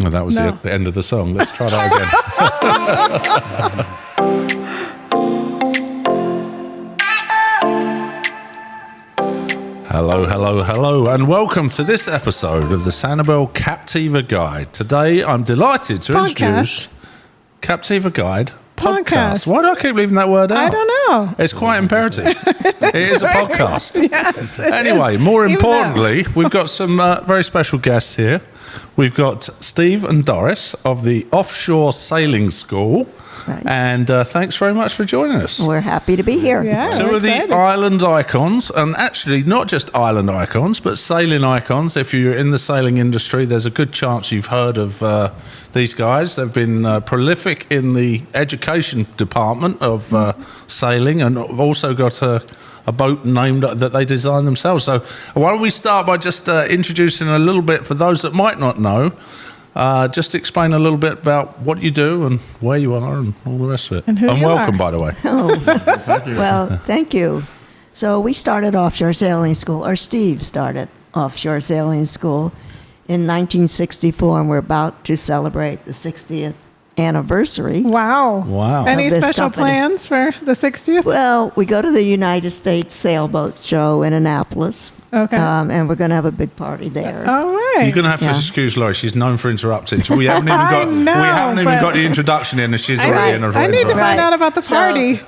Well, that was the end of the song. Let's try that again. Hello, hello, hello, and welcome to this episode of the Sanibel Captiva Guide. Today, I'm delighted to introduce Captiva Guide podcast. Why do I keep leaving that word out? I don't know. It's quite imperative. It is a podcast. Yes, anyway, more importantly, we've got some very special guests here. We've got Steve and Doris of the Offshore Sailing School. Right. And thanks very much for joining us. We're happy to be here. Yeah, Two we're of the excited. island icons, and actually not just island icons, but sailing icons. If you're in the sailing industry, there's a good chance you've heard of these guys. They've been prolific in the education department of sailing, and have also got a boat named that they designed themselves. So why don't we start by just introducing a little bit for those that might not know. Just explain a little bit about what you do and where you are and all the rest of it. And who you welcome, are. by the way. Oh, well, thank you. So we started Offshore Sailing School, or Steve started Offshore Sailing School in 1964, and we're about to celebrate the 60th anniversary. Wow. Wow. Any Of this special company. plans for the 60th? Well, we go to the United States Sailboat Show in Annapolis, Okay. and we're going to have a big party there. All right. You're going to have to Yeah. excuse Laurie. She's known for interrupting. We haven't even I got. know, we haven't even but- got the introduction in, and she's I already need, in her I need to interruption. find Right. out about the So- party.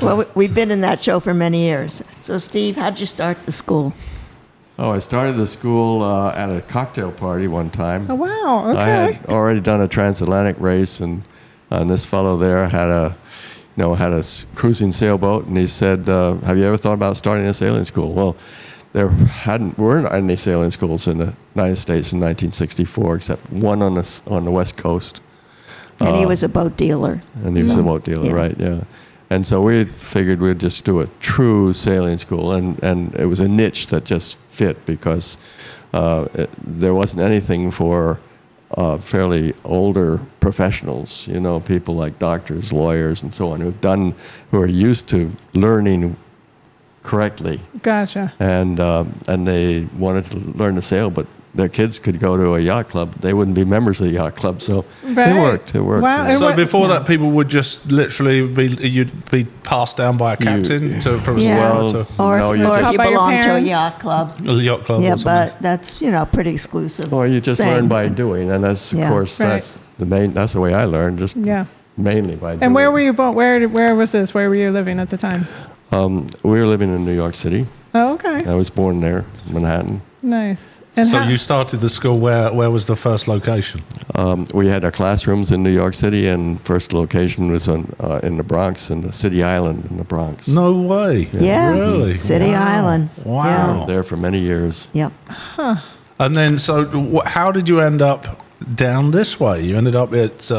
Well, we've been in that show for many years. So, Steve, how'd you start the school? Oh, I started the school at a cocktail party one time. Oh, wow. Okay. I had already done a transatlantic race, and this fellow there had a cruising sailboat, and he said, "Have you ever thought about starting a sailing school?" Well, there weren't any sailing schools in the United States in 1964, except one on the West Coast. And he was a boat dealer. And he was a boat dealer, Yeah. right? Yeah. And so we figured we'd just do a true sailing school, and it was a niche that just fit because there wasn't anything for fairly older professionals, people like doctors, lawyers, and so on, who are used to learning correctly, Gotcha. and they wanted to learn to sail, but their kids could go to a yacht club. They wouldn't be members of the yacht club, so Right. it worked. Wow. It So wa- before that, people would just literally you'd be passed down by a captain from Yeah. sailor Well, to Or, No, if, you or if just- you Taught by your belong to a parents? yacht club. a yacht club. Yeah, or something. but that's, pretty exclusive. Or you just thing. learn by doing, and that's of Yeah. course Right. that's the way I learned, just Yeah. mainly by doing. And where were you born? Where was this? Where were you living at the time? We were living in New York City. Oh, okay. I was born there, Manhattan. Nice. And So how- you started the school. Where was the first location? We had our classrooms in New York City, and first location was in the Bronx, in the City Island in the Bronx. No way. Yeah. Really? City Wow. Island. Wow. Yeah. There for many years. Yep. And then, so how did you end up down this way? You ended up at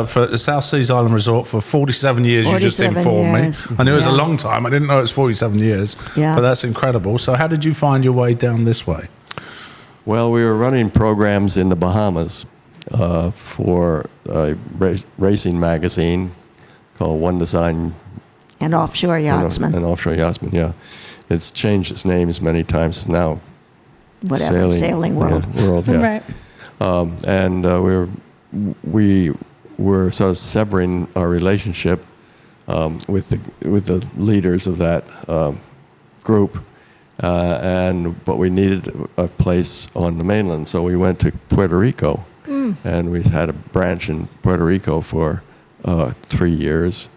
for the South Seas Island Resort for 47 years. You just 47 informed years. me. I knew it was a Yeah. long time. I didn't know it was 47 years. Yeah. But that's incredible. So how did you find your way down this way? Well, we were running programs in the Bahamas for a racing magazine called One Design And offshore yachtsman. and Offshore Yachtsman, yeah. It's changed its names many times now. Whatever. Sailing world. Yeah, world, yeah. Right. And we were sort of severing our relationship with the leaders of that group, but we needed a place on the mainland, so we went to Puerto Rico, and we had a branch in Puerto Rico for 3 years.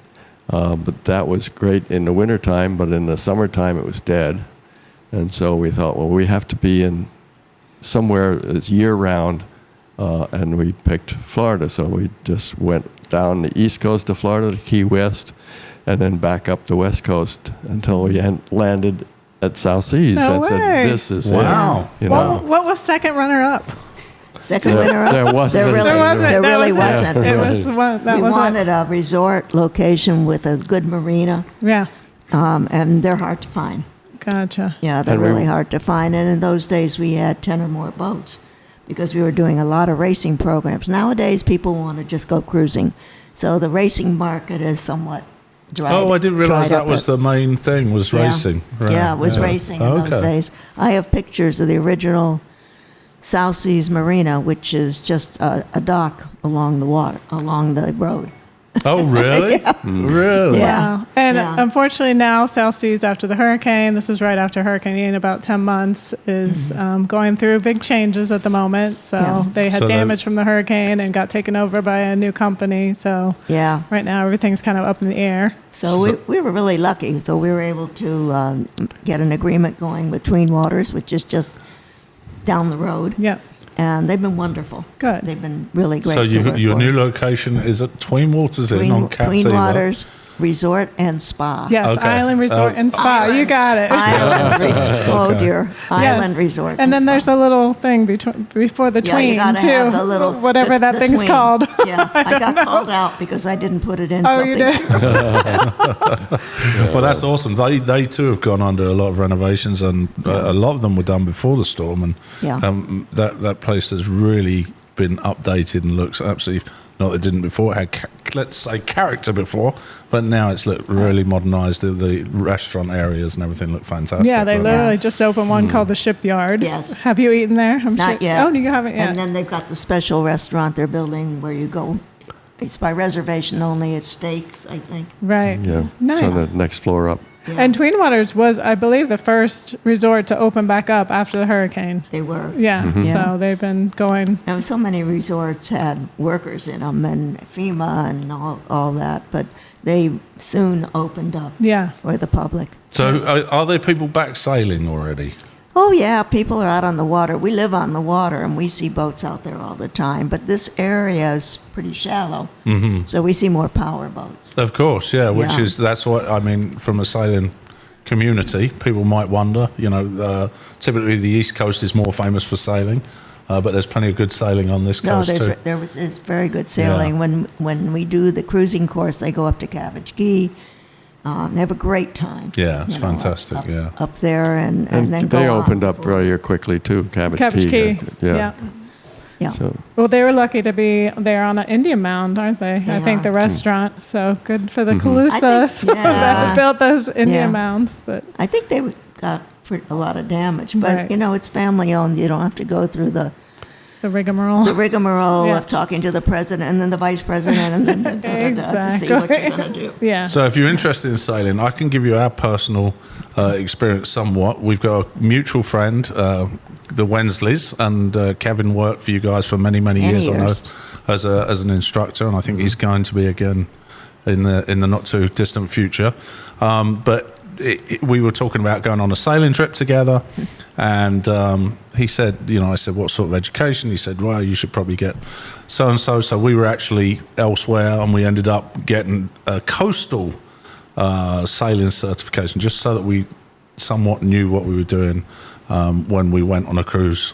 But that was great in the wintertime, but in the summertime it was dead. And so we thought, well, we have to be in somewhere that's year-round, and we picked Florida. So we just went down the east coast of Florida to Key West, and then back up the west coast until we landed at South Seas. No and way. said, this is Wow. it. What was second runner-up? Second winner up. There wasn't There any really, second There wasn't. There That really was it. wasn't. It was the one. That we was wanted a resort location with a good marina, Yeah. and they're hard to find. Gotcha. Yeah, they're And we- really hard to find. And in those days, we had 10 or more boats because we were doing a lot of racing programs. Nowadays, people want to just go cruising. So the racing market is somewhat dried. Oh, I didn't realize dried that up was it. the main thing, was Yeah. racing. Right. Yeah, it was racing in those days. I have pictures of the original South Seas Marina, which is just a dock along the road. Oh, really? Really? Yeah. Wow. And Yeah. unfortunately now South Seas after the hurricane, this is right after Hurricane Ian, about 10 months, is going through big changes at the moment. So Yeah. they had So damage from the hurricane and got taken over by a new company. So Yeah. right now everything's kind of up in the air. So we were really lucky. So we were able to get an agreement going with Tween Waters, which is just down the road. Yeah. And they've been wonderful. Good. They've been really great. So to work your for. new location is at Tween Waters Inn on Captiva. Tween Waters Resort and Spa. Yes, Okay. Island Resort and Spa. You got it. Oh dear, Island Yes. Resort. And then Spa. there's a little thing before the Yeah, tween, you gotta too. have the little Whatever that the thing's tween. called. Yeah, I got called out because I didn't put it in Oh, something. you did? Well, that's awesome. They too have gone under a lot of renovations, and a lot of them were done before the storm. And Yeah. that place has really been updated and looks absolutely, not that it didn't before, it had let's say character before, but now it's looked really modernised. The restaurant areas and everything look fantastic. Yeah, they But- literally just opened one called the Shipyard. Yes. Have you eaten there? I'm Not yet. Oh, you haven't yet. And then they've got the special restaurant they're building where you go. It's by reservation only. It's steaks, I think. Right. Yeah. Nice. So the next floor up. Yeah, And Tween Waters was, I believe, the first resort to open back up after the hurricane. they were. Yeah. Yeah. So they've been going. And so many resorts had workers in them and FEMA and all that, but they soon opened up Yeah. for the public. So are there people back sailing already? Oh, yeah, people are out on the water. We live on the water, and we see boats out there all the time. But this area is pretty shallow, so we see more power boats. Of course, yeah. Which Yeah. is that's what I mean from a sailing community. People might wonder, typically the East Coast is more famous for sailing, but there's plenty of good sailing on this No, coast too. there's very good sailing. Yeah. When we do the cruising course, they go up to Cabbage Key. They have a great time. Yeah, it's you know, fantastic, up, yeah. Up there, and then go they on opened up before- very quickly too. Cabbage Cabbage Key. Yeah. Yeah. So Well, they were lucky to be there on an Indian mound, aren't they? I think the are. restaurant. So good for the I Calusas think- that yeah. built those Indian Yeah. mounds. That I think they got a lot of damage, but Right. it's family owned. You don't have to go through the rigmarole. rigmarole Yeah. of talking to the president and then the vice president and then to see what you're going to do. Yeah. So if you're interested in sailing, I can give you our personal experience somewhat. We've got a mutual friend, the Wensleys, and Kevin worked for you guys for many, many years, I know, as an instructor, and I think he's going to be again in the not too distant future. But we were talking about going on a sailing trip together, and he said, I said, what sort of education? He said, well, you should probably get so-and-so. So we were actually elsewhere, and we ended up getting a coastal sailing certification, just so that we somewhat knew what we were doing when we went on a cruise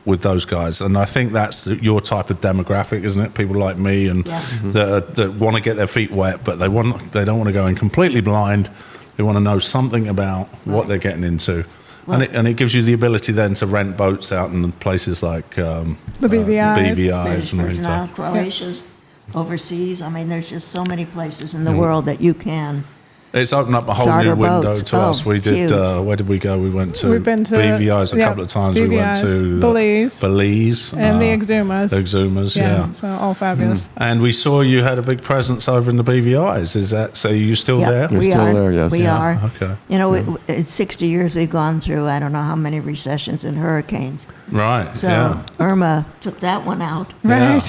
with those guys. And I think that's your type of demographic, isn't it? People like me and Yeah. that want to get their feet wet, but they don't want to go in completely blind. They want to know something about what they're getting into. And it gives you the ability then to rent boats out in places like The BVIs. BVIs and Virgin things Isles, Croatia's, overseas. I mean, there's just so many places in the world that you can. It's opened up a whole Charter new window boats. to us. We It's did. huge. Where did we go? We went to We've been to BVIs a couple of times. We went BVIs, to Belize, and the Exumas. The Exumas, yeah. So all fabulous. And we saw you had a big presence over in the BVIs. Is that so? You still Yeah, there? We're we still are. there, yes. We Yeah, are. okay. In 60 years we've gone through, I don't know how many recessions and hurricanes. Right. So yeah. Irma took that one out. Right.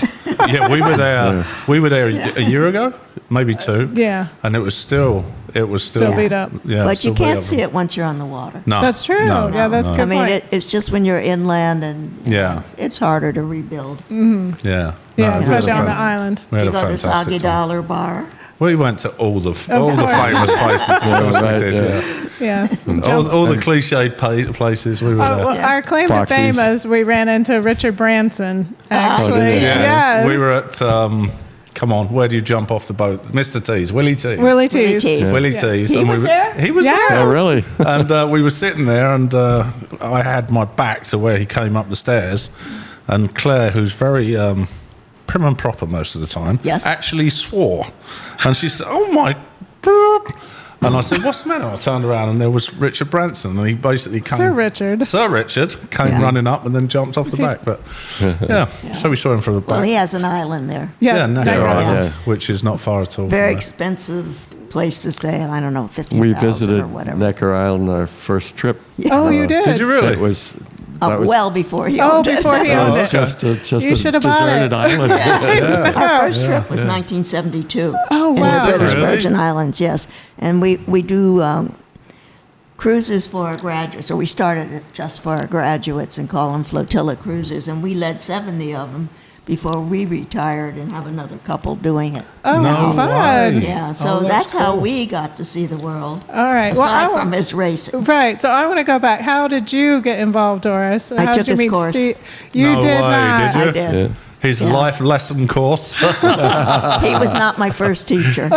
Yeah, we were there. We were there a year ago, maybe two. Yeah. And it was still Still beat up. Yeah, But still you beat can't up. see it once you're on the water. No, That's true. no, Yeah, that's no. good. I mean, point. it's just when you're inland and Yeah. it's harder to rebuild. Yeah. Yeah, No, we had especially a on the fan- island. We had You a go to fantastic Soggy time. Dollar Bar. We went to all the course. famous places. To be honest, we right, did, yeah. yeah. Yes. All the cliched places we were Oh, there. well, Yeah. our claim to Foxy's. fame is we ran into Richard Branson, actually. did you? Yes. We were at. Come on, where do you jump off the boat? Mr. T's, Willie T's. Willie T's. T's. Willie Yeah. T's. He and was there? He was Yeah. there. Oh, really? And we were sitting there, and I had my back to where he came up the stairs, and Claire, who's very prim and proper most of the time, Yes. actually swore, and she said, "Oh my And I said, what's the matter? I turned around and there was Richard Branson, and he basically came. Sir Richard came running up and then jumped off the back. But so we saw him from the back. Well, he has an island there. Yes, Yeah, Necker Necker Island, Yeah. which is not far at all. Very from expensive place to stay. I don't know, 15,000 We or visited whatever. Necker Island our first trip. Oh, you did? Did you really? It was that was, well before he Oh, owned it. before he that owned was it. just a You should have bought deserted it. island. Our first trip was 1972. Oh, In the wow. British Really? Virgin Islands, yes. And we do cruises for our graduates. So we started it just for our graduates and call them flotilla cruises. And we led 70 of them before we retired and have another couple doing it. Oh, No fun. way. Yeah, so Oh, that's how cool. we got to see the world. All right. Aside Well, from his racing. Right. So I want to go back. How did you get involved, Doris? How took did you his meet course. Steve? You No did way, not. did you? I did. Yeah. His Yeah. life lesson course. He was not my first teacher.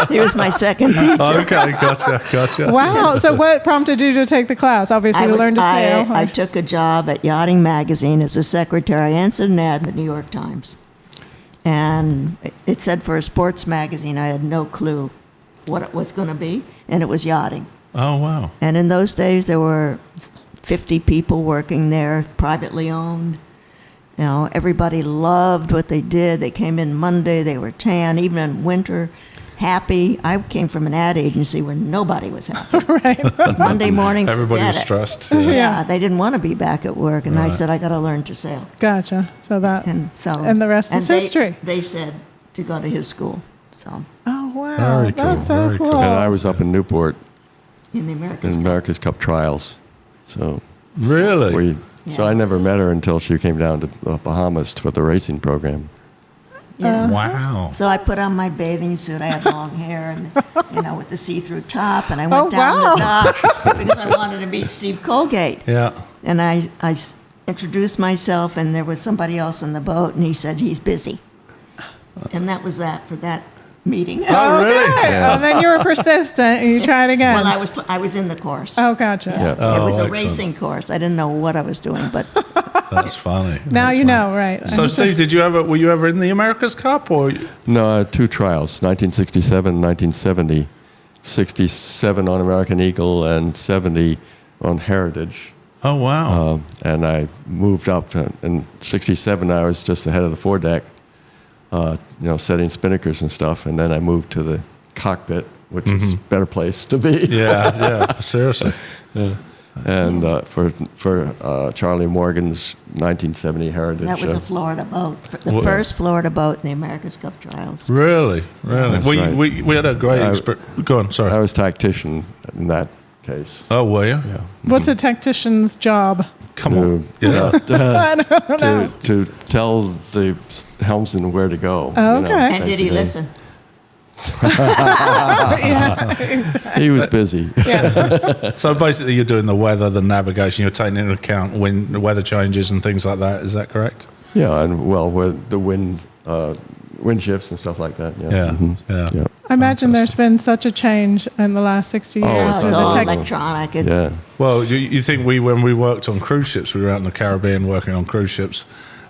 He was my second teacher. Okay, gotcha. Wow. So what prompted you to take the class? Obviously, to learn to sail. I took a job at Yachting Magazine as a secretary. I answered an ad in the New York Times. And it said for a sports magazine. I had no clue what it was going to be, and it was yachting. Oh, wow. And in those days, there were 50 people working there, privately owned. You know, everybody loved what they did. They came in Monday, they were tan, even in winter, happy. I came from an ad agency where nobody was happy. Right. Monday morning, Everybody forget was it. stressed. Yeah. Yeah. They didn't want to be back at work, and I Right. said, I got to learn to sail. Gotcha. So that. And so, And the rest is they- history. They said to go to his school, so Oh, wow. Very cool, That's so very cool. cool. And I was up in Newport in the Americas. in America's Cup trials. So Really? so Yeah. I never met her until she came down to the Bahamas for the racing program. Yeah. Wow. So I put on my bathing suit. I had long hair, and with the see-through top, and I went Oh, down wow. the dock because I wanted to meet Steve Colgate. Yeah. And I introduced myself, and there was somebody else on the boat, and he said he's busy. And that was that for that meeting. Oh, really? Okay. And then you were persistent and you tried again. Well, I was in the course. Oh, gotcha. Yeah. Oh, It was a excellent. racing course. I didn't know what I was doing, but That's funny. Now That's you funny. know, right? So, Steve, were you ever in the America's Cup, or? No, I had two trials, 1967 and 1970. 67 on American Eagle and 70 on Heritage. Oh, wow. And I moved up to, in 67 I was just ahead of the foredeck, setting spinnakers and stuff. And then I moved to the cockpit, which is a better place to be. yeah, seriously. And for Charlie Morgan's 1970 Heritage. that was a Florida boat. The Well- first Florida boat in the America's Cup trials. Really? That's right. We had a great experience. Go on, sorry. I was tactician in that case. Oh, were you? Yeah. What's a tactician's job? Come on. To, Yeah. to tell the helmsman where to go. Oh, okay. And did he basically. listen? Yeah. He was busy. Yeah. So basically, you're doing the weather, the navigation. You're taking into account the weather changes and things like that. Is that correct? Yeah, and with the wind shifts and stuff like that. Yeah. Yeah. Mhm. Yeah. Yeah. I imagine there's been such a change in the last 60 years. Oh, It's with the all tech- electronic. It's, Yeah. Well, you think when we worked on cruise ships, we were out in the Caribbean working on cruise ships,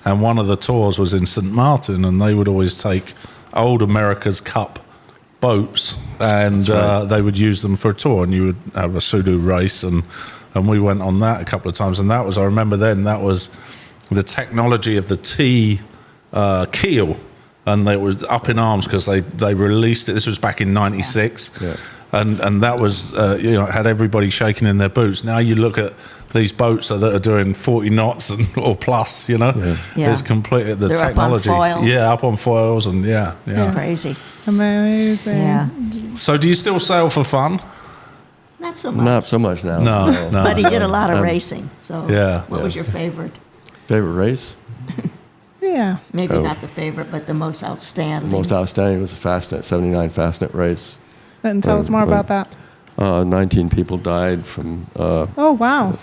and one of the tours was in St. Martin, and they would always take old America's Cup boats, and they would use them for a tour, and you would have a pseudo race, and we went on that a couple of times, and that was, I remember then, that was the technology of the T keel, and they were up in arms because they released it. This was back in '96, Yeah. and that was had everybody shaking in their boots. Now you look at these boats that are doing 40 knots or plus, Yeah. it's completely the They're up on technology. foils. Yeah, up on foils, and yeah. it's crazy. Amazing. Yeah. So do you still sail for fun? Not so much. Not so much now. No. But he did a lot of racing. So Yeah. what was your favorite? Favorite race? Yeah. Maybe Oh. not the favorite, but the most outstanding. Most outstanding was the Fastnet, 79 Fastnet race. And tell us more about that. 19 people died from Oh, wow.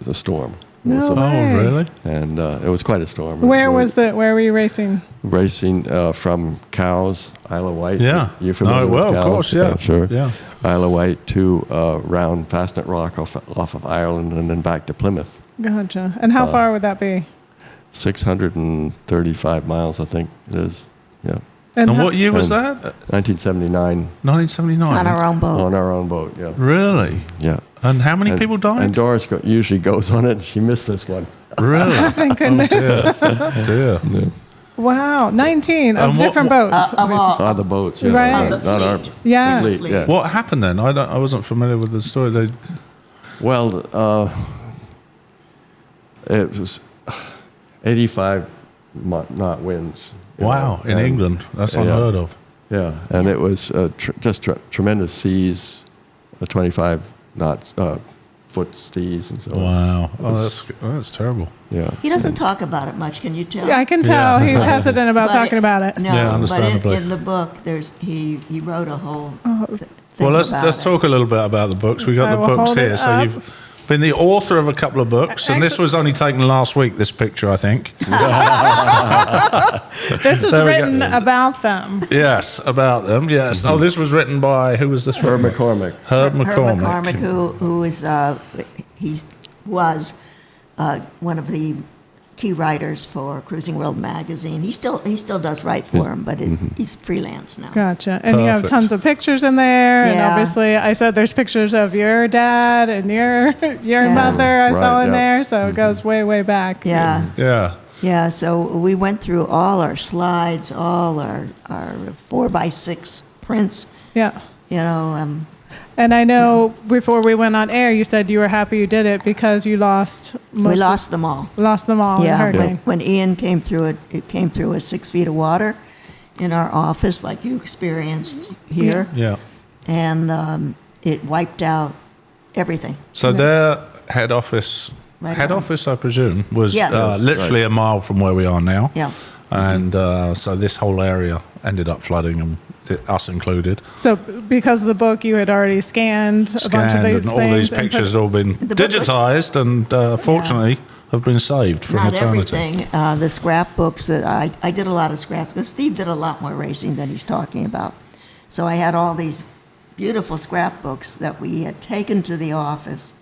the storm. No So- way. Oh, really? and it was quite a storm. Where were you racing? Racing from Cowes, Isle of Wight. Yeah. You familiar Oh, with well, of Cowes? course, yeah. Sure. Yeah. Isle of Wight to round Fastnet Rock off of Ireland and then back to Plymouth. Gotcha. And how far would that be? 635 miles, I think it is. Yeah. And what year was that? 1979. 1979. On our own boat. On our own boat, yeah. Really? Yeah. And how many people died? And Doris usually goes on it, and she missed this one. Really? Thank goodness. Dear. Yeah. Wow, 19 of And what- different boats. Of all. The boats, yeah. Right. Not our Yeah. fleet, yeah. What happened then? I wasn't familiar with the story. Well, it was 85 knot winds. Wow, in England. That's unheard of. Yeah, and it was tremendous seas, 25 knots, foot seas and so on. Wow. Oh, that's terrible. Yeah. He doesn't talk about it much, can you tell? Yeah, I can tell he's hesitant about But talking about it. No, Yeah, understandably. but in the book, he wrote a whole thing Well, let's about it. talk a little bit about the books. We I got the will books hold here. it So up. you've been the author of a couple of books, and this Actually- was only taken last week. This picture, I think. This was There we written go. about them. Yes, about them. Yes. Oh, this was written by who was this? Herb written by? McCormick. Herb Herb McCormick. McCormick, who is he was one of the key writers for Cruising World magazine. He still does write for him, but he's freelance now. Gotcha. And you have Perfect. tons of pictures in there. And Yeah. obviously, I said there's pictures of your dad and your mother I saw Right, in yeah. there. So it goes way, way back. Yeah. Yeah. Yeah, so we went through all our slides, all our 4x6 prints, Yeah. you know. And I know before we went on air, you said you were happy you did it because you lost We lost them all. lost them all in the Yeah, hurricane. when Ian came through, it came through with 6 feet of water in our office, like you experienced here, Yeah. and it wiped out everything. So their head office, Right I presume, was Yes. literally a mile from where we are now. Yeah. And so this whole area ended up flooding, and us included. So because of the book, you had already scanned a bunch of Scanned, these and all things. these and pictures put- had all been The book was- digitized, and fortunately have been saved from Not eternity. everything. The scrapbooks that I did a lot of scraps, because Steve did a lot more racing than he's talking about. So I had all these beautiful scrapbooks that we had taken to the office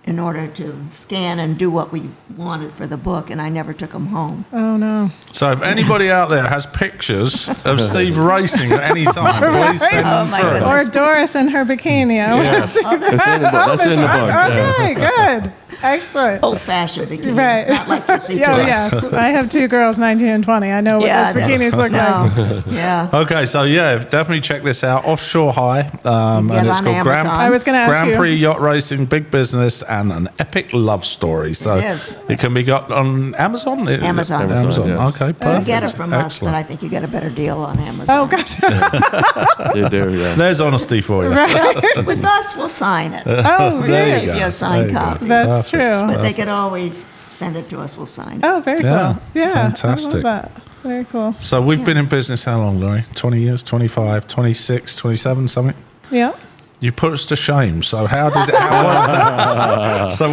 in order to scan and do what we wanted for the book, and I never took them home. Oh, no. So if anybody out there has pictures of Steve racing at any time, please send Oh, them my through. goodness. Or Doris in her bikini. I wanna Yes. see That's in the book. That's in the book. yeah. Okay, good. Excellent. Old-fashioned bikini, Right. not like you see Oh, today. yes. I have 2 girls, 19 and 20. I know what Yeah, those bikinis look like. No, yeah. Okay, so yeah, definitely check this out. Offshore High, Get and it's on called Amazon. I was going to ask Grand you. Prix Yacht Racing, Big Business, and an Epic Love Story. So It is. it can be got on Amazon. Amazon. Amazon, yes. Okay, You perfect. get it from us, but Excellent. I think you get a better deal on Amazon. Oh, gotcha. They do, yeah. There's honesty for you. Right. With us, we'll sign it. Oh, There really? you go. Give you a signed There you go. copy. That's Perfect. true. But they could always send it to us, we'll sign it. Oh, very Yeah, cool. Yeah. fantastic. I love that. Very cool. So we've been in business how long, Laurie? 20 years, 25, 26, 27, something? Yeah. You put us to shame. So how was that? So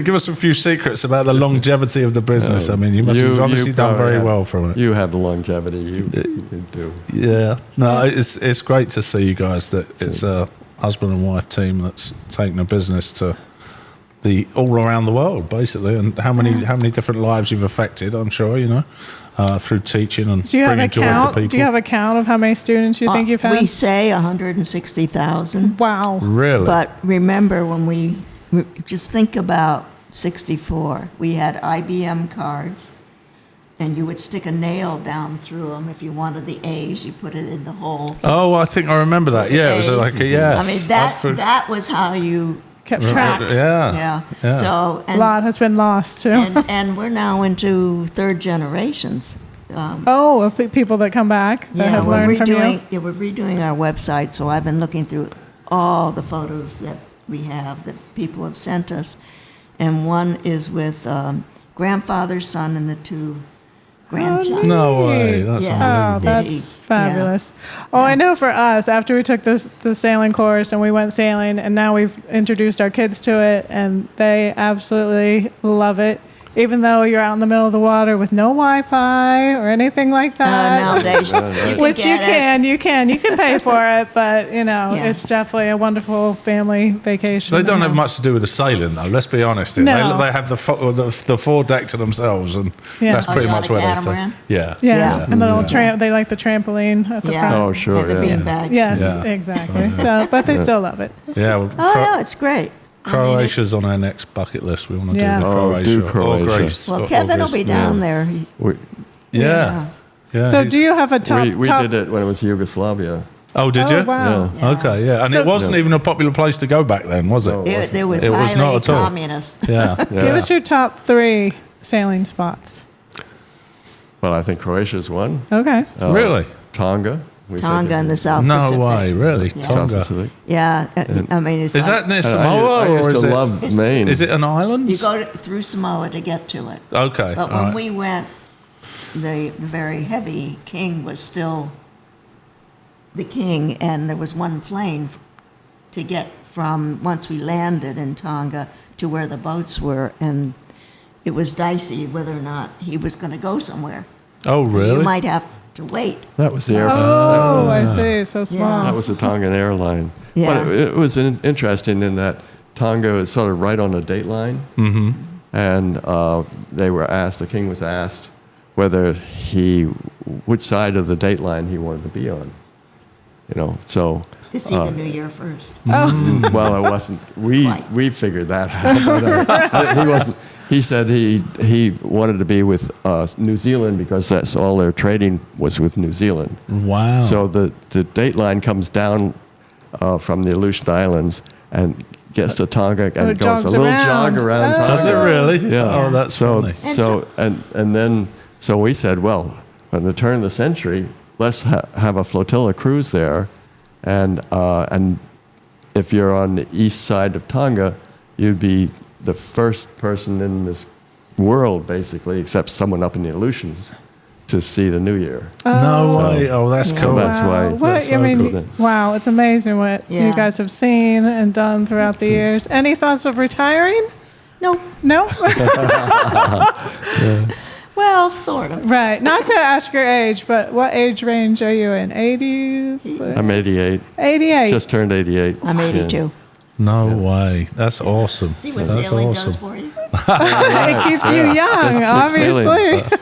give us a few secrets about the longevity of the business. I mean, you must have obviously done probably very have- well from it. You have the longevity. You do. Yeah. No, it's great to see you guys that it's a husband and wife team that's taking a business to the all around the world, basically, and how many different lives you've affected, I'm sure, through teaching and Do you have bringing a joy to count? people. Do you have a count of how many students you think you've had? We say 160,000. Wow. Really? But remember, when we just think about 64, we had IBM cards, and you would stick a nail down through them. If you wanted the A's, you put it in the hole. Oh, I think I remember that. Yeah, it was A's. like a yes. I mean, that was how you Kept track. Yeah. Yeah. So A lot has been lost, too. and we're now into third generations. Oh, of people that come back that have we're learned from you. we're redoing our website, so I've been looking through all the photos that we have that people have sent us, and one is with grandfather, son, and the 2 grandsons. No way. That's Yeah. Oh, unbelievable. that's fabulous. Oh, I know for us, after we took the sailing course and we went sailing, and now we've introduced our kids to it, and they absolutely love it. even though you're out in the middle of the water with no Wi-Fi or anything like that. Nowadays, Which you can pay for it, but it's definitely a wonderful family vacation. They don't have much to do with the sailing, though. Let's be honest. No. They have the foredeck to themselves, and that's pretty much where they stay. catamaran? Yeah. And the little they like the trampoline at the front. Oh, sure, And the yeah. bean bags. Yes, Yeah. exactly. So, but they still love it. Yeah. Well, Oh, it's great. Croatia's on our next bucket list. We want to Yeah. do the Oh, Croatia. do Or Croatia. Greece. Well, or Kevin will Greece. be down there. Yeah. So, he's- do you have a top? We top? did it when it was Yugoslavia. Oh, did you? Wow. Yeah. Okay, yeah. And So- it wasn't even a popular place to go back then, was it? No. It was It was highly not at all. communist. Yeah. Give us your top 3 sailing spots. Well, I think Croatia's one. Okay. Really? Tonga. Tonga in the South No Pacific. way, really? Yeah. South Tonga. Pacific. Yeah, I mean, it's Is like, that near I Samoa, or used is to it? love Maine. Is it an island? you go through Samoa to get to it. Okay. But all when right. we went, the very heavy king was still the king, and there was one plane to get from once we landed in Tonga to where the boats were, and it was dicey whether or not he was going to go somewhere. Oh, really? You might have to wait. That was the airport. Oh, I see. So small. That was the Tongan airline. Yeah. But it was interesting in that Tonga is sort of right on the date line. Mm-hmm. And the king was asked which side of the date line he wanted to be on. So. To see the new year first. Well, it wasn't. We figured that out. But, he wasn't. He said he wanted to be with New Zealand because that's all their trading was with New Zealand. Wow. So the date line comes down from the Aleutian Islands and gets to Tonga and it goes a jogs little around. jog around Tonga. Does it really? Yeah. Oh, that's funny. So we said, well, at the turn of the century, let's have a flotilla cruise there, and if you're on the east side of Tonga, you'd be the first person in this world, basically, except someone up in the Aleutians, to see the New Year. No way. Oh, that's Yeah. cool. That's why. What, That's I so mean, cool. wow, it's amazing what Yeah. you guys have seen and done throughout the years. Any thoughts of retiring? No, No? well, sort of. Right. Not to ask your age, but what age range are you in? 80s? I'm 88. 88. Just turned 88. I'm 82. No way. That's awesome. See what That's sailing does awesome. for you? It keeps you young, Just keep sailing. obviously.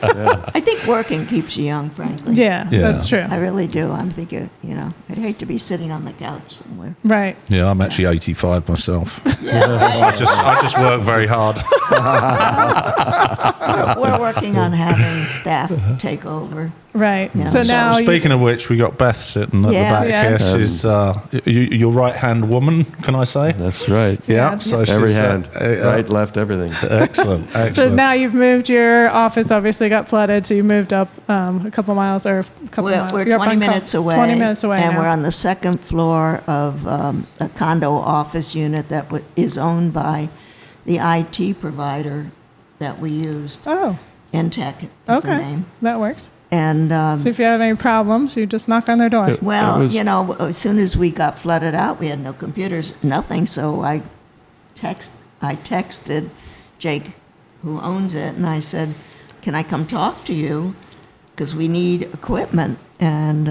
I think working keeps you young, frankly. Yeah, Yeah. that's true. I really do. I'm thinking, I'd hate to be sitting on the couch somewhere. Right. Yeah, I'm actually 85 myself. I just work very hard. We're working on having staff take over. Right. Yeah. So now Speaking of which, we got Beth sitting at Yeah. the back Yeah. here. She's your right-hand woman, can I say? That's right. Yeah. So Every she's, hand. Right, left, everything. Excellent. So Excellent. now you've moved, your office obviously got flooded, so you moved up a couple miles or a couple miles. We're You're up 20 on minutes away. 20 minutes away And now. we're on the second floor of a condo office unit that is owned by the IT provider that we used. Oh, Entech is the okay. name. That works. And, So if you have any problems, you just knock on their door. well, It was- as soon as we got flooded out, we had no computers, nothing. So I texted Jake, who owns it, and I said, can I come talk to you? Because we need equipment. And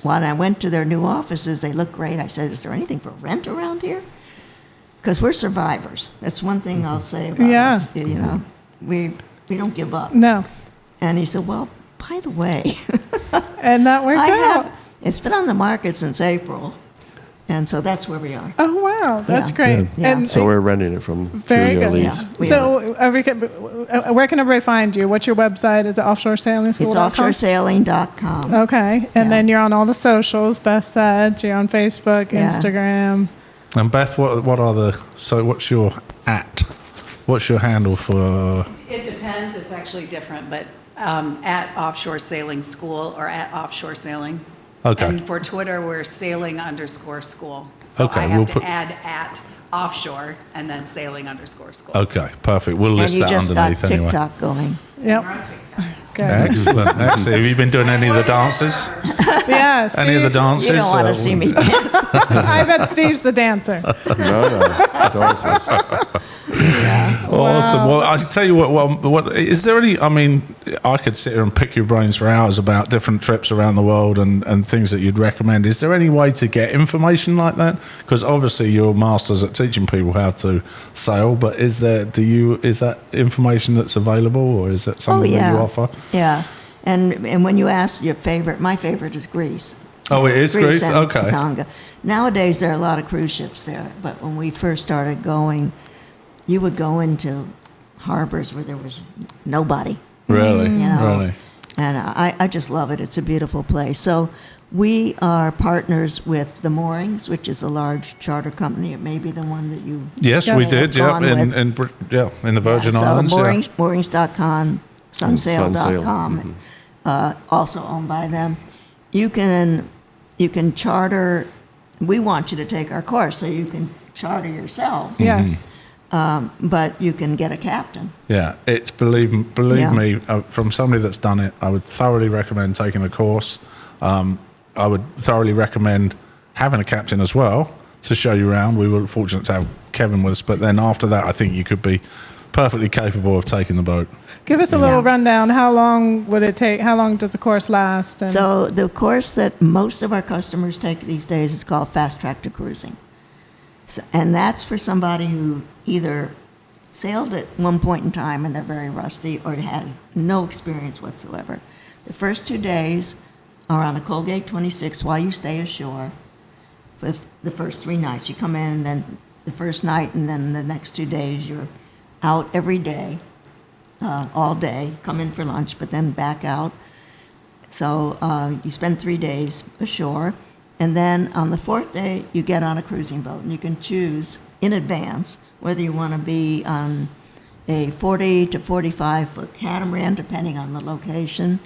when I went to their new offices, they look great. I said, is there anything for rent around here? Because we're survivors. That's one thing I'll say about Yeah. us. We don't give up. No. And he said, well, by the way, And that worked out. it's been on the market since April. And so that's where we are. Oh, wow. That's Yeah. great. Yeah. And So we're renting it from very Julia good. Lee's. Yeah. We So where can everybody find you? What's your website? Is it offshore sailing school? It's offshoresailing.com. Okay. And Yeah. then you're on all the socials. Beth said you're on Facebook, Yeah. Instagram. And Beth, what's your @ What's your handle for? It depends. It's actually different, but at Offshore Sailing School or at Offshore Sailing. Okay. And for Twitter, we're sailing_school. So Okay, I we'll have put- to add at offshore and then sailing_school. Okay, perfect. We'll And list you that just got underneath anyway. TikTok going. Yep. We're on TikTok. Good. Excellent. Have you been doing any of the dances? Yeah, Steve. Any of the dances? You don't want to see me dance. I bet Steve's the dancer. No, dances. Awesome. Well, I tell you what, is there any, I mean, I could sit here and pick your brains for hours about different trips around the world and things that you'd recommend. Is there any way to get information like that? Because obviously you're masters at teaching people how to sail, but is that information that's available, or is that something that you offer? Yeah. And when you ask your favorite, my favorite is Greece. Oh, it is Greece? And Okay. Tonga. Nowadays, there are a lot of cruise ships there, but when we first started going, you would go into harbors where there was nobody. Really? You know? Really? And I just love it. It's a beautiful place. So we are partners with the Moorings, which is a large charter company. It may be the one that you Yes, Yes. we may did. have Yeah, gone with. in the Virgin so Islands. Moorings.com, sunsail.com, also owned by them. You can charter. We want you to take our course, so you can charter yourselves. Yes. But you can get a captain. Yeah, it's believe Yeah. me, from somebody that's done it, I would thoroughly recommend taking a course. I would thoroughly recommend having a captain as well to show you around. We were fortunate to have Kevin with us, but then after that, I think you could be perfectly capable of taking the boat. Give us a little rundown. How long would it take? How long does the course last? And So the course that most of our customers take these days is called Fast Track to Cruising. So, and that's for somebody who either sailed at one point in time and they're very rusty, or has no experience whatsoever. The first 2 days are on a Colgate 26 while you stay ashore. For the first 3 nights, you come in, and then the first night, and then the next 2 days you're out every day, all day. Come in for lunch, but then back out. So you spend 3 days ashore, and then on the 4th day you get on a cruising boat, and you can choose in advance whether you want to be on a 40 to 45 foot catamaran, depending on the location,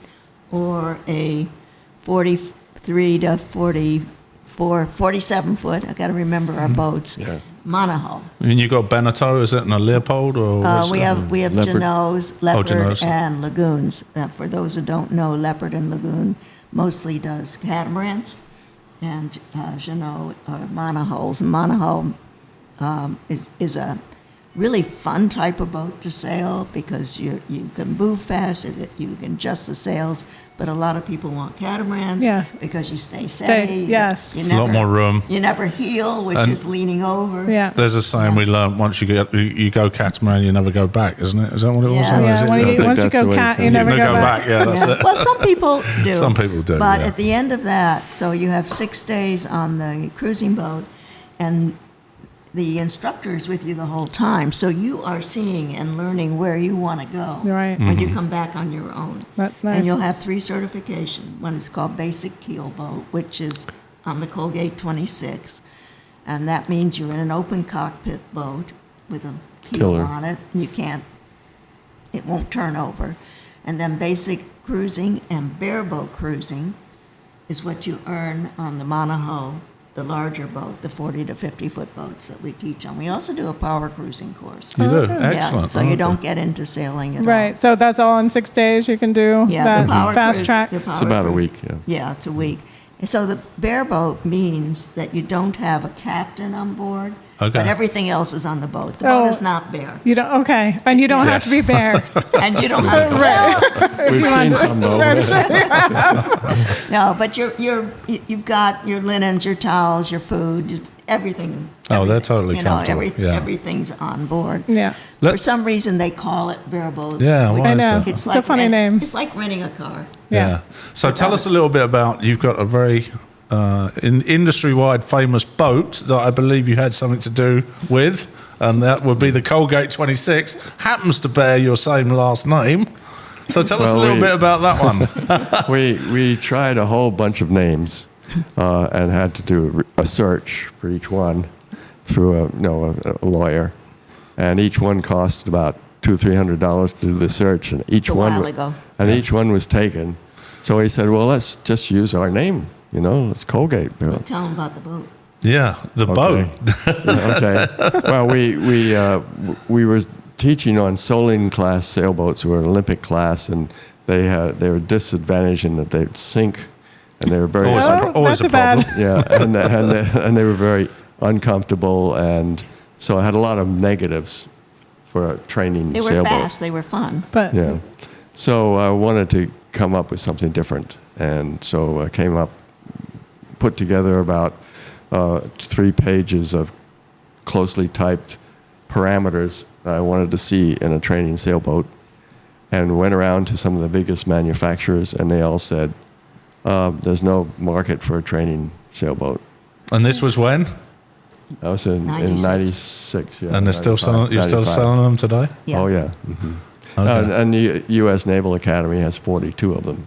or a 43 to 44, 47 foot. I got to remember our boats. Yeah. Monohull. And you got Beneteau, is it, and a Leopold, or what's We that? have Leopard. Genoes, Leopard, Genoes. and Lagoons. For those who don't know, Leopard and Lagoon mostly does catamarans, and Jeanot are monohulls. And monohull is a really fun type of boat to sail because you can move fast, you can adjust the sails, but a lot of people want catamarans Yes. because you stay steady. yes. You It's a lot more room. You never heel, which And- is leaning over. yeah. There's a saying we learned: once you go catamaran, you never go back, isn't it? Is that what it was? Yeah. Or is Yeah, it- when I think once you that's go the way cat, it's you gonna never You go back. Yeah, that's Yeah. it. Well, some people do. Some people do, But yeah. at the end of that, so you have 6 days on the cruising boat, and the instructor is with you the whole time. So you are seeing and learning where you want to go Right. when you come back on your own. That's nice. And you'll have 3 certifications. One is called Basic Keel Boat, which is on the Colgate 26. And that means you're in an open cockpit boat with a keel Tiller. on it. It won't turn over. And then basic cruising and bareboat cruising is what you earn on the monohull, the larger boat, the 40 to 50 foot boats that we teach on. We also do a power cruising course. You do. Okay. Excellent. Yeah, so Okay. you don't get into sailing at all. Right. So that's all in 6 days you can do Yeah, that the power fast cruise- track. the power It's about a cruise- week, yeah. Yeah, it's a week. And so the bareboat means that you don't have a captain on board, Okay. but everything else is on the boat. The Oh. boat is not bare. You don't. Okay. And you don't have to be Yes. bare. And you don't have to, We've seen some though. no, but you've got your linens, your towels, your food, everything. Oh, they're everything. totally comfortable, yeah. Everything's on board. Yeah. For some reason, they call it bareboat. Yeah, which why I is know. that? It's a funny name. It's like renting a car. Yeah. So tell us a little bit about, you've got a very industry-wide famous boat that I believe you had something to do with, and that would be the Colgate 26. Happens to bear your same last name. So tell us a Well, little we- bit about that one. We tried a whole bunch of names and had to do a search for each one through a lawyer, and each one cost about $200-300 to do the search, and each A one while ago. and each one was taken. So he said, "Well, let's just use our name. It's Colgate." Tell them about the boat. Yeah, the boat. Okay. Well, we were teaching on soling class sailboats. We're an Olympic class, and they were disadvantaged in that they'd sink, and they were very always a problem. yeah, and they were very uncomfortable, and so I had a lot of negatives for a training They were sailboat. fast. They were fun. But Yeah, so I wanted to come up with something different, and so I put together about 3 pages of closely typed parameters that I wanted to see in a training sailboat, and went around to some of the biggest manufacturers, and they all said, there's no market for a training sailboat. And this was when? That was in 96, yeah. And they're still 95, selling. You're still 95. selling them today? Yeah. Oh, yeah. Hmm. Okay. And the U.S. Naval Academy has 42 of them.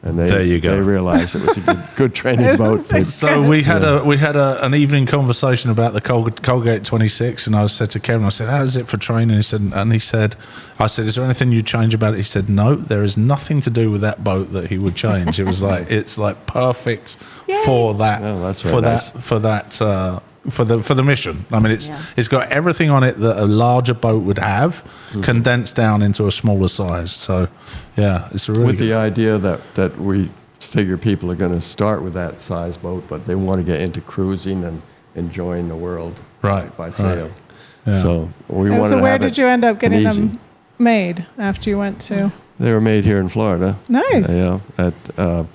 And There you go. They realized it was a good training boat. So we had an evening conversation about the Colgate 26, and I said to Kevin, I said, "How is it for training?" I said, "I said, is there anything you'd change about it?" He said, "No, there is nothing to do with that boat that he would change." It was like it's like perfect for that, Oh, that's for very nice. that, for that. For the mission. I mean, Yeah. it's got everything on it that a larger boat would have, condensed down into a smaller size. So, yeah, it's a really With good. the idea that we figure people are going to start with that size boat, but they want to get into cruising and enjoying the world Right, by right. sail. Yeah. So we And wanted so to where have did it you end up an getting easy- them made after you went to? They were made here in Florida. Nice. Yeah, at a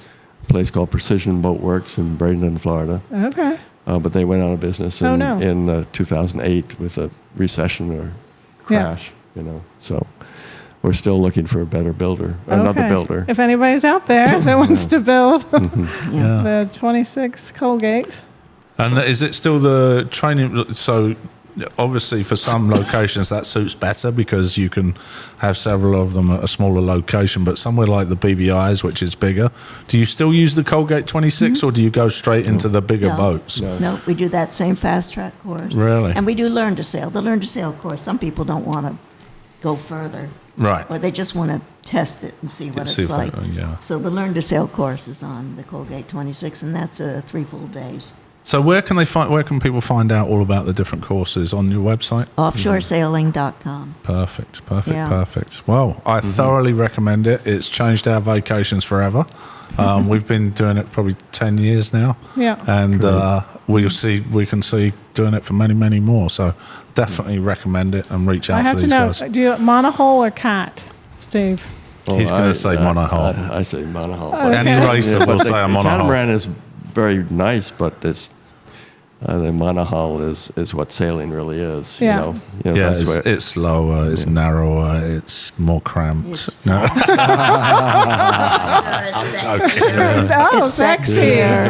place called Precision Boat Works in Bradenton, Florida. Okay. But they went out of business Oh, in, no. in 2008 with a recession or crash, So we're still looking for a better builder, another Okay. builder. If anybody's out there that wants to build Yeah. the 26 Colgate. And is it still the training? So obviously for some locations that suits better because you can have several of them at a smaller location, but somewhere like the BVI's, which is bigger, do you still use the Colgate 26 or do you go straight into the bigger No. boats? No, we do that same fast track course. Really? And we do learn to sail. The learn to sail course, some people don't want to go further. Right. Or they just want to test it and see what See it's if like. yeah. So the learn to sail course is on the Colgate 26, and that's 3 full days. So where can people find out all about the different courses on your website? Offshoresailing.com. Perfect. Yeah. Perfect. Well, I thoroughly recommend it. It's changed our vacations forever. We've been doing it probably 10 years now. Yeah. And we can see doing it for many, many more. So definitely recommend it and reach out I have to to these know, guys. do you monohull or cat, Steve? He's gonna say monohull. I say monohull. Any racer will but say a the monohull. catamaran is very nice, but it's the monohull is what sailing really is. Yeah. You know, Yeah, that's where- it's slower, it's narrower, it's more cramped. It's- No. Oh, It's sexy. sexier.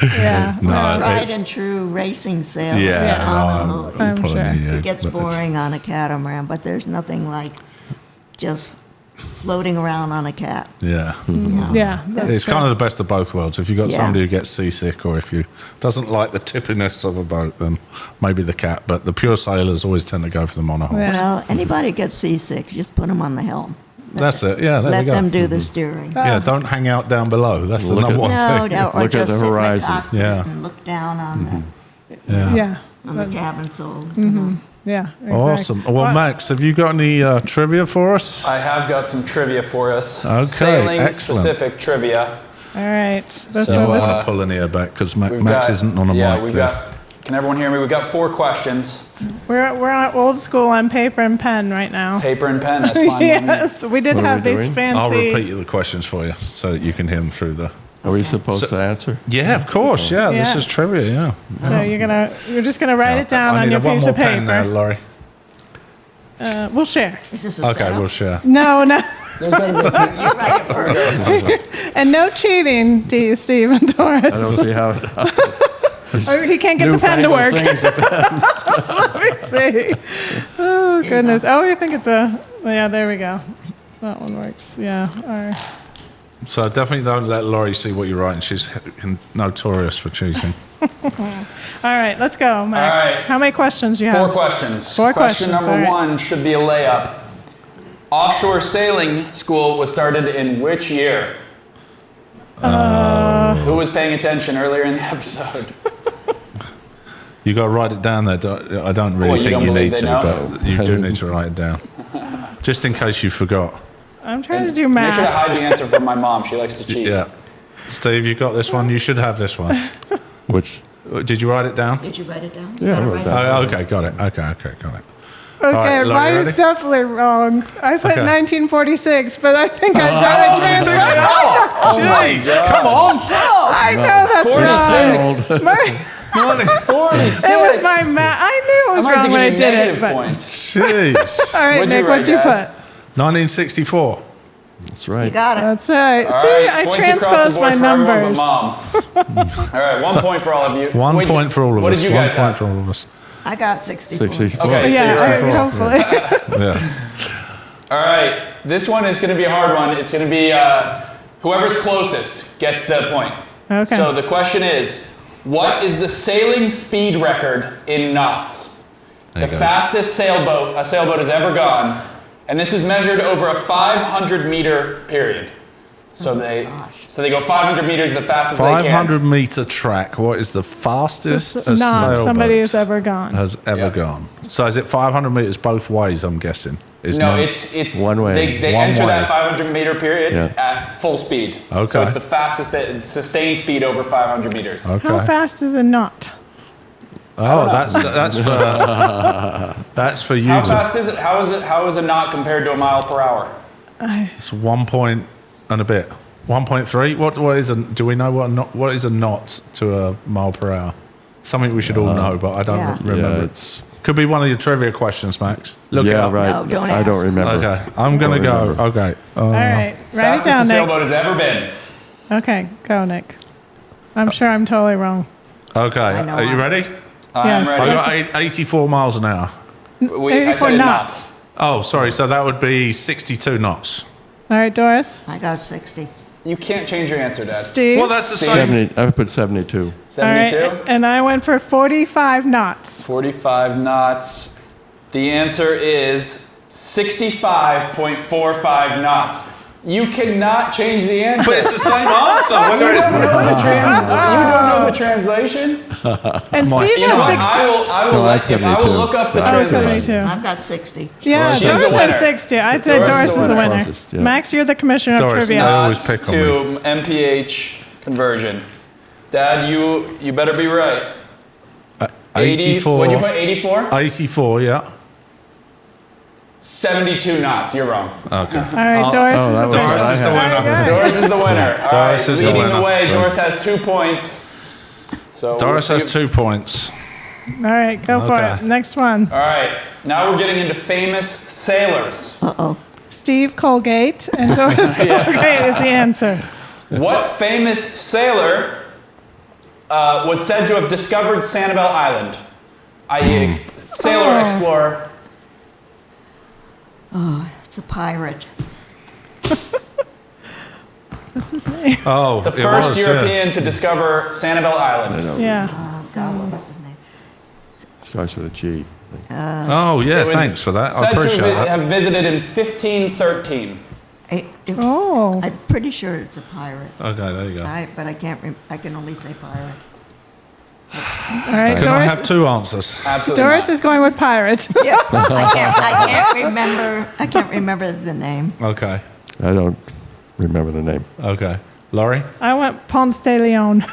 Yeah. No, Tried it's- and true racing sail. Yeah, on a- I'm probably, sure. yeah, It gets but it's- boring on a catamaran, but there's nothing like just floating around on a cat. Yeah. Yeah. That's It's true. kind of the best of both worlds. If you've got Yeah. somebody who gets seasick or if you doesn't like the tippiness of a boat, then maybe the cat. But the pure sailors always tend to go for the monohull. Yeah. Well, anybody gets seasick, just put them on the helm. That's it. Yeah, there Let we go. them do the steering. Yeah, don't hang out down below. That's the Look number at- one No, thing. no, or Look at just the sit in horizon. cockpit Yeah. and look down on Yeah. the cabin sole. Yeah. Exactly. Awesome. Well, Max, have you got any trivia for us? I have got some trivia for us. Okay, Sailing excellent. specific trivia. All right. This So one, this I'm is, pulling here back because Max got- isn't on a yeah, mic we've there. got. Can everyone hear me? We've got 4 questions. we're on old school on paper and pen right now. Paper and pen. That's fine. by me. Yes, we did What are have we these doing? fancy. I'll repeat you the questions for you so that you can hear them through the... Are we supposed to answer? Yeah, of course. Yeah, this Yeah. is trivia, yeah. So you're just gonna write it down I on need your one piece more of pen there, paper. Laurie. We'll share. Is this a Okay, setup? we'll share. No, no, There's got to be a You write it first. and no cheating, do you, Steve and Doris? I don't see how. Or he can't get the pen to work. Things. Let me see. Oh goodness. Oh, you think it's a? Yeah, there we go. That one works. Yeah. All right. So definitely don't let Laurie see what you're writing. She's notorious for cheating. All right. Let's go, Max. All right. How many questions do you 4 have? questions. 4 Question questions, number all right. 1 should be a layup. Offshore sailing school was started in which year? Who was paying attention earlier in the episode? You got to write it down there. I don't really What, you think don't you believe need they to, know? but you do need to write it down. Just in case you forgot. I'm trying to do Make sure to math. hide the answer from my mom. She likes to cheat. Yeah. Steve, you got this one. You should have this one. Which? Did you write it down? Did you write it down? Yeah, I wrote it down. Oh, okay, got it. Okay, got it. Okay, right, Laura, mine you is ready? definitely wrong. I put Okay. 1946, but I think I done it translation. Jeez, come on. I know that's 46. wrong. 46. It was my math. I knew it was I'm going to wrong when I give you did it. negative But. points. Jeez. All right, What'd you Nick, write, what'd you Dad? put? 1964. That's right. You got it. That's right. All See, right, I points across transposed the my board for everyone numbers. but Mom. All right, 1 point for all of you. One Wait, point for all of what us. did you guys 1 point have? for all of us. I got 64. 64. Okay. Yeah, so I- you're- hopefully. Yeah. All right, this one is going to be a hard one. It's going to be whoever's closest gets the point. Okay. So the question is, what is the sailing speed record in knots? There The you go. fastest sailboat a sailboat has ever gone, and this is measured over a 500-meter period. So they go 500 meters the fastest they can. 500-meter track. What is the fastest a Not somebody sailboat has ever gone. has ever Yep. gone? So is it 500 meters both ways, I'm guessing? No, it's One way. They One enter way. that 500-meter period Yeah. at full speed. Okay. So it's the fastest sustained speed over 500 meters. Okay. How fast is a knot? Oh, that's for you. How to, fast is it? How is a knot compared to a mile per hour? It's 1 point and a bit. 1.3. What is a? Do we know what is a knot to a mile per hour? Something we should all know, but I don't Yeah. remember. Yeah, it's. Could be one of your trivia questions, Max. Look it Yeah, up. right. No, don't I don't ask. remember. Okay, I'm gonna Don't go. remember. Okay. All right, write it Fastest down, a Nick. sailboat has ever been. Okay, go, Nick. I'm sure I'm totally wrong. Okay. I know Are you I'm- ready? I'm Yes. I ready. got 84 miles an hour. I 84 said in knots. Oh, sorry. So that would be 62 knots. All right, Doris, I got 60. You can't change your answer, Dad. Steve. Well, that's the same. 70. I put 72. 72? All right, and I went for 45 knots. 45 knots. The answer is 65.45 knots. You cannot change the answer. But it's the same answer. Whether You it's don't know the you don't know the translation? And Steve You know had what? 60. I will No, let that's I will 72. look up the Oh, Oh, translation. 72. I've got 60. Yeah, She's Doris the has winner. 60. I said Doris Doris is is the the winner. winner. Closest, yeah. Max, you're the commissioner of Doris, trivia. no. always Knots pick on to MPH conversion. Dad, you better be right. 84. What'd you put? 84? 84, yeah. 72 knots. You're wrong. Okay. All right, Doris is the that was winner. Doris is the winner. Okay. Doris is the winner. All right, Doris is the leading the winner. way. Doris has 2 points. So Doris we'll has see. 2 points. All right, go for Okay. it. Next one. All right, now we're getting into famous sailors. Uh-oh. Steve Colgate and Doris Colgate is the answer. What famous sailor was said to have discovered Sanibel Island? I.e., sailor Oh. explorer. Oh, it's a pirate. What's his name? Oh, The it first was, yeah. European to discover Sanibel I Island. don't. Yeah. Oh, God, what was his name? Starts with a G. Oh, yeah, It was thanks for that. I Said appreciate to that. have visited in 1513. Oh. I'm pretty sure it's a pirate. Okay, there you go. But I can't. I can only say pirate. All right, Can I Doris. have 2 answers? Absolutely Doris not. is going with pirates. Yeah, I can't remember. I can't remember the name. Okay. I don't remember the name. Okay. Laurie? I went Ponce de Leon.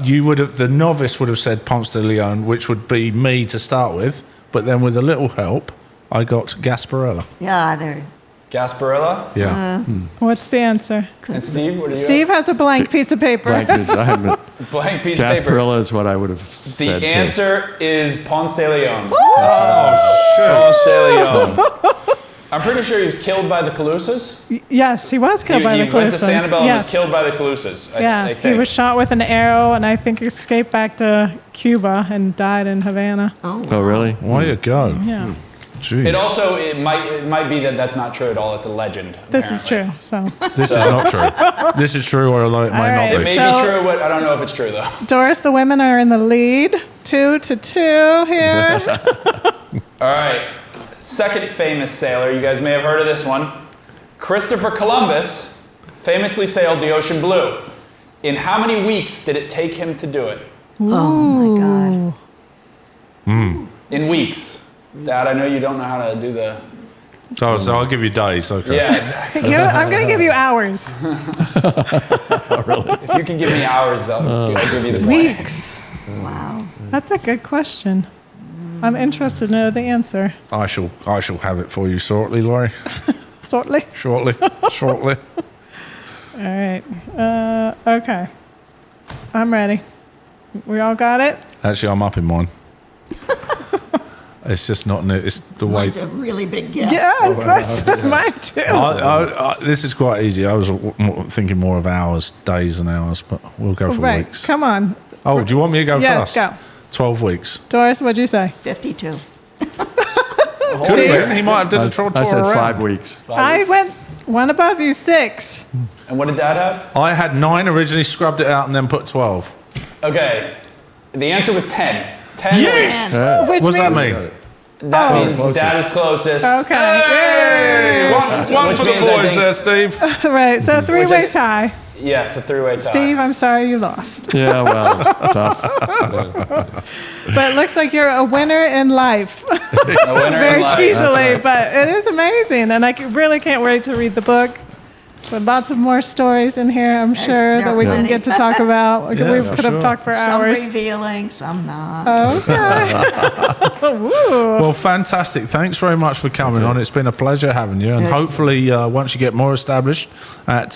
You would have, the novice would have said Ponce de Leon, which would be me to start with, but then with a little help, I got Gasparilla. Yeah, there. Gasparilla? Yeah. What's the answer? And Steve, what do you Steve has a blank piece of paper. Blank is, I haven't. have? Blank piece of paper. Gasparilla is what I would have The said. too. answer is Ponce de Leon. Ponce de Leon. I'm pretty sure he was killed by the Calusas. Yes, he was killed by the He went to Calusas. Sanibel and Yes. was killed by the Calusas. I Yeah, he think. was shot with an arrow and I think escaped back to Cuba and died in Havana. Oh, Oh, really? Way to go. Yeah, Jeez. It might be that that's not true at all. It's a legend. this is apparently. true. So, This is not true. This is true, although it may All right. not It be. may So- be true, but I don't know if it's true though. Doris, the women are in the lead, 2-2 here. All right. Second famous sailor. You guys may have heard of this one. Christopher Columbus famously sailed the ocean blue. In how many weeks did it take him to do it? oh my God. In weeks. Dad, I know you don't know how to do the Oh, so I'll give you days. Okay. Yeah, exactly. I'm going to give you hours. If you can give me hours, I'll give you the point. Weeks. Wow. That's a good question. I'm interested to know the answer. I shall have it for you shortly, Laurie. Shortly. Shortly. All right. Okay. I'm ready. We all got it? Actually, I'm up in mine. It's just not new. It's the way. Mine's a really big guess. Yes, that's mine too. This is quite easy. I was thinking more of hours, days and hours, but we'll go for Right. weeks. Come on. Oh, do you want me to go Yes, first? go. 12 weeks. Doris, what'd you say? 52. Could have been. He might have done a tour I said around. 5 weeks. I went one above you, 6. And what did Dad have? I had 9 originally, scrubbed it out, and then put 12. Okay. The answer was 10. 10 Yes! Yeah. Which What does that means- mean? That means closest. Dad is closest. Okay. Hey! One Which for the means I boys think- there, Steve. Right. So three-way tie. Yes, a three-way tie. Steve, I'm sorry you lost. Yeah, well, tough. But it looks like you're a winner in life. A winner Very in life. cheesily, but it is amazing. And I really can't wait to read the book. But lots of more stories in here, I'm sure, there that are we can plenty. get to talk about. Yeah, We for could have sure. talked for Some hours. revealing, some not. Okay. Ooh. Well, fantastic. Thanks very much for coming on. It's been a pleasure having you. And Thank you. hopefully, once you get more established at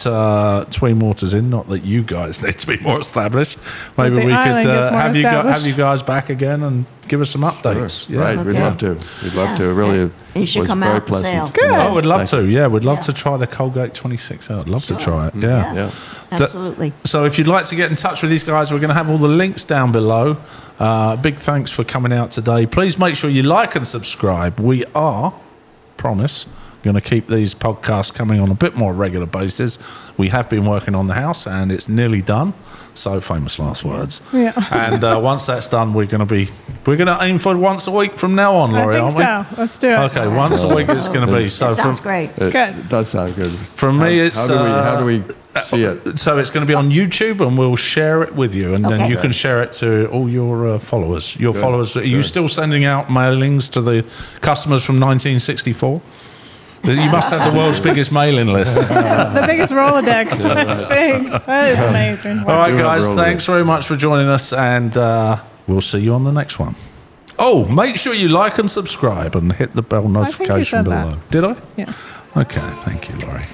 Tween Waters Inn, not that you guys need to be more established, maybe the we island could gets more have established. you guys back again and give us some updates. Yeah. Right, we'd Okay. love to. We'd love Yeah. to. It really You should was come very out and pleasant. sail. Good. Oh, we'd love Thank to. Yeah, we'd love Yeah. to try the Colgate 26 out. I'd love to try it. Yeah. Yeah. Absolutely. So if you'd like to get in touch with these guys, we're going to have all the links down below. Big thanks for coming out today. Please make sure you like and subscribe. We are, promise, going to keep these podcasts coming on a bit more regular basis. We have been working on the house and it's nearly done. So famous last words. Yeah. And once that's done, we're going to aim for once a week from now on, I Laurie, think aren't we? so. Let's do it. Okay, once a week it's going to be. So That sounds great. It Good. does sound good. from me, it's How do we see it? so it's going to be on YouTube, and we'll share it with you, and then Okay. you can share it to all your followers. Your Good. followers. Are you Good. still sending out mailings to the customers from 1964? You must have the world's biggest mailing list. The biggest Rolodex thing. That is amazing. All right, do have guys. Rolodex. Thanks very much for joining us, and we'll see you on the next one. Oh, make sure you like and subscribe, and hit the bell think you notification said that. below. Did I? Yeah. Okay. Thank you, Laurie.